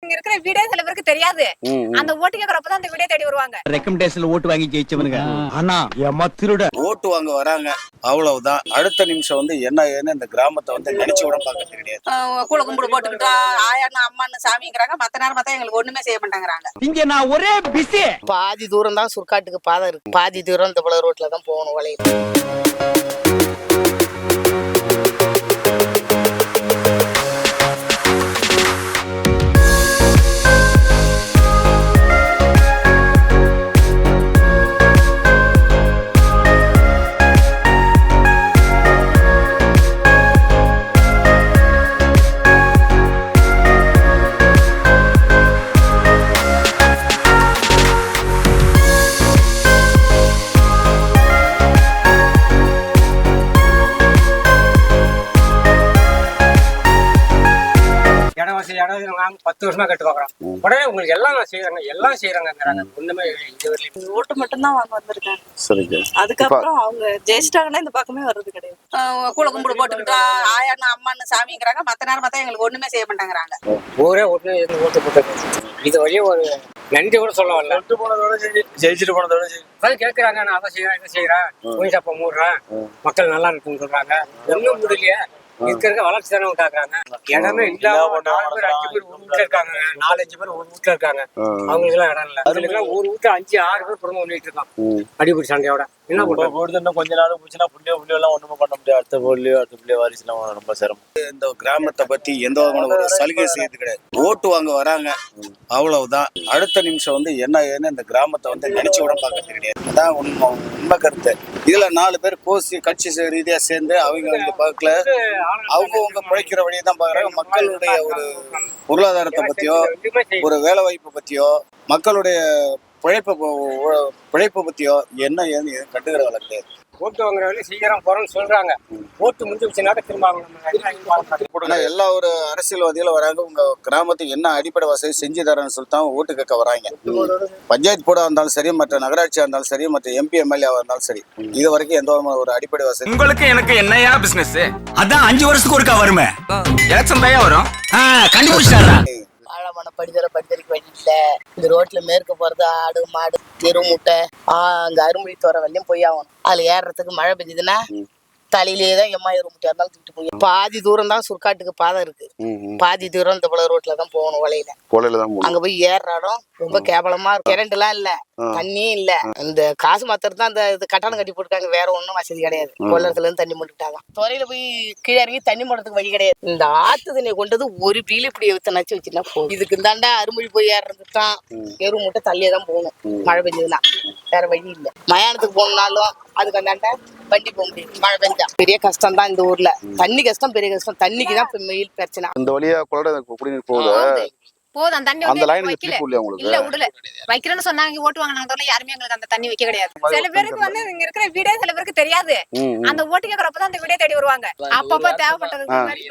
இங்க இருக்கிற வீடே சில பேருக்கு தெரியாது. அந்த ஓட்டு கேக்குறப்பதான் அந்த வீடே தேடி வருவாங்க. ரெக்கமெண்டேஷன்ல ஓட்டு வாங்கி ஜெயிச்சவனுங்க. ஆனா ஏமா திருட ஓட்டு வாங்க வராங்க, அவ்வளவுதான். அடுத்த நிமிஷம் வந்து என்ன ஏன்னு இந்த கிராமத்தை வந்து நினைச்சு கூட பாக்கிறது கிடையாது. கூழ கும்பிடு போட்டுக்கிட்டா ஆயான்னு அம்மான்னு சாமிங்கிறாங்க. மத்த நேரம் பார்த்தா எங்களுக்கு ஒண்ணுமே செய்ய மாட்டாங்கிறாங்க. இங்க நான் ஒரே பிஸி. பாதி தூரம் தான் சுற்காட்டுக்கு பாதை இருக்கு. பாதி தூரம் இந்த போல ரோட்ல தான் போகணும் வளையல். நாங்க 10 வருஷமா கட்டு பாக்குறோம். உடனே உங்களுக்கு எல்லாம் செய்யறாங்க. ஒண்ணுமே ஓட்டு மட்டும் தான் வாங்க வந்திருக்காங்க. சரிங்க. அதுக்கப்புறம் அவங்க ஜெயிச்சிட்டாங்கன்னா இந்த பக்கமே வர்றது கிடையாது. கூழ கும்பிடு போட்டுக்கிட்டா ஆயான்னு அம்மான்னு சாமிங்கிறாங்க. மத்த நேரம் பார்த்தா எங்களுக்கு ஒண்ணுமே செய்ய மாட்டாங்கிறாங்க. ஊரே ஓட்டு போட்டு இது வழியே ஒரு நன்றி கூட சொல்ல வரல. ஜெயிச்சுட்டு போனதோட கேட்கறாங்க, நான் அதை செய்யறேன் இதை செய்யறேன் கோயில் சாப்பா மூடுறேன் மக்கள் நல்லா இருக்குன்னு சொல்றாங்க. ஒன்னும் முடியலையே. இருக்கிற வளர்ச்சி தானே உண்டாக்குறாங்க. இடமே இல்லாம 4 பேர் 5 பேர் ஒரு வீட்டுல இருக்காங்க. 4-5 பேர் ஒரு வீட்டுல இருக்காங்க. அவங்களுக்கு எல்லாம் இடம் இல்ல. அதுல ஒரு வீட்டுல 5-6 பேர் குடும்பம் பண்ணிட்டு இருக்கான். அடிப்படி சண்டையோட என்ன போடுறது. இன்னும் கொஞ்ச நாள் போச்சுன்னா புள்ளியோ எல்லாம் ஒண்ணுமே பண்ண முடியாது. அடுத்த புள்ளியோ வாரிசுலாம் ரொம்ப சிரமம். இந்த கிராமத்தை பத்தி எந்த விதமான ஒரு சலுகை செய்யறது கிடையாது. ஓட்டு வாங்க வராங்க, அவ்வளவுதான். அடுத்த நிமிஷம் வந்து என்ன ஏன்னு இந்த கிராமத்தை வந்து நினைச்சு கூட பாக்கிறது கிடையாது. அதான் உண்மை கருத்து. இதுல 4 பேர் கோசி கட்சி ரீதியா சேர்ந்து அவங்க வந்து பார்க்கல. அவங்க பிழைக்கிற வழியை தான் பாக்குறாங்க. மக்களுடைய ஒரு பொருளாதாரத்தை பத்தியோ ஒரு வேலை வாய்ப்பை பத்தியோ மக்களுடைய பிழைப்பு பத்தியோ என்ன ஏன்னு கண்டுக்கிற வேலை கிடையாது. ஓட்டு வாங்குறவங்க சீக்கிரம் போறோம்னு சொல்றாங்க. ஓட்டு முடிஞ்சுச்சுன்னா திரும்ப எல்லா ஒரு அரசியல்வாதிகளும் வராங்க. உங்க கிராமத்துக்கு என்ன அடிப்படை வசதி செஞ்சு தரேன்னு சொல்லிட்டு ஓட்டு கேட்க வராங்க. பஞ்சாயத்து போர்டா இருந்தாலும் சரி, மற்ற நகராட்சியா இருந்தாலும் சரி, மற்ற MP MLA இருந்தாலும் சரி, இது வரைக்கும் எந்த ஒரு அடிப்படை வசதி. உங்களுக்கு எனக்கு என்னையா பிசினஸ்? அதான் 5 வருஷத்துக்கு ஒருக்கா வருமே. எலெக்ஷன் தான் வரும். கண்டுபிடிச்சாரா? ஆழமான படித்தரைக்கு வழி இல்ல. இந்த ரோட்ல மேற்கு போறது ஆடு மாடு தெரு முட்டை அங்க அருமொழி தோற வரலையும் போய் ஆகணும். அதுல ஏறுறதுக்கு மழை பெஞ்சதுன்னா தலையிலேயே தான் எம்மா ஏற முட்டையா இருந்தாலும் தூக்கிட்டு போய். பாதி தூரம் தான் சுற்காட்டுக்கு பாதை இருக்கு. பாதி தூரம் இந்த போல ரோட்ல தான் போகணும் வளையல. அங்க போய் ஏறுற இடம் ரொம்ப கேவலமா இருக்கு. கரண்ட் எல்லாம் இல்ல, தண்ணியும் இல்ல. இந்த காசு மாத்திரம் தான் அந்த கட்டணம் கட்டி போட்டுருக்காங்க. வேற ஒண்ணும் வசதி கிடையாது. கொள்ளத்துல இருந்து தண்ணி போட்டுட்டாங்க. துறையில போய் கீழே இறங்கி தண்ணி போடுறதுக்கு வழி கிடையாது. இந்த ஆத்து தண்ணியை கொண்டது ஒரு பீலி இப்படி நச்சு வச்சுன்னா போகும். இதுக்கு தாண்டா அருமொழி போய் ஏறுறதுதான் எரு மூட்டை தள்ளியே தான் போகணும். மழை பெஞ்சதுன்னா வேற வழி இல்லை. மயானத்துக்கு போகணும்னாலும் அதுக்கு அந்தாண்ட வண்டி போக முடியும். மழை பெஞ்சா பெரிய கஷ்டம் தான் இந்த ஊர்ல. தண்ணி கஷ்டம், பெரிய கஷ்டம். தண்ணிக்கு தான் மெயில் பிரச்சனை. இந்த வழியா குடிநீர் போகுது. போதும் தண்ணி வைக்கிறேன்னு சொன்னாங்க. ஓட்டு வாங்கினாங்க. யாருமே எங்களுக்கு அந்த தண்ணி வைக்க கிடையாது. சில பேருக்கு வந்து இங்க இருக்கிற வீடே சில பேருக்கு தெரியாது. அந்த ஓட்டு கேக்குறப்பதான் அந்த வீடே தேடி வருவாங்க. அப்பப்ப தேவைப்பட்டது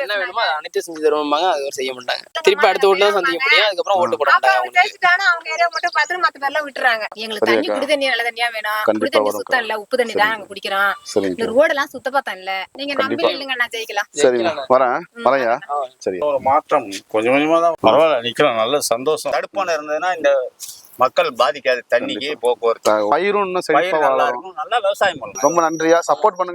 என்ன வேணுமோ அனைத்து செஞ்சு தருவாங்க. அது செய்ய மாட்டாங்க. திருப்பி அடுத்த வீட்டுல சந்திக்க முடியும். அதுக்கப்புறம் ஓட்டு போட மாட்டாங்க. ஜெயிச்சுட்டானா அவங்க ஏரியா மட்டும் பார்த்துட்டு மத்த பேர்லாம் விட்டுறாங்க. எங்களுக்கு தண்ணி குடி தண்ணி நல்ல தண்ணியா வேணும். குடி தண்ணி சுத்தம் இல்ல, உப்பு தண்ணி தான் நாங்க குடிக்கிறோம். இந்த ரோடு எல்லாம் சுத்தப்பத்தம் இல்ல. நீங்க நம்பி இல்லைங்க, நான் ஜெயிக்கலாம். சரி, ஒரு மாற்றம் கொஞ்சம் கொஞ்சமா தான் பரவாயில்ல நிக்கிறோம். நல்ல சந்தோஷம். தடுப்பான இருந்ததுன்னா இந்த மக்கள் பாதிக்காது. தண்ணிக்கு போக்குவரத்து பயிரும் நல்லா இருக்கும். நல்லா விவசாயம் பண்ணலாம். ரொம்ப நன்றியா. சப்போர்ட் பண்ணுங்க.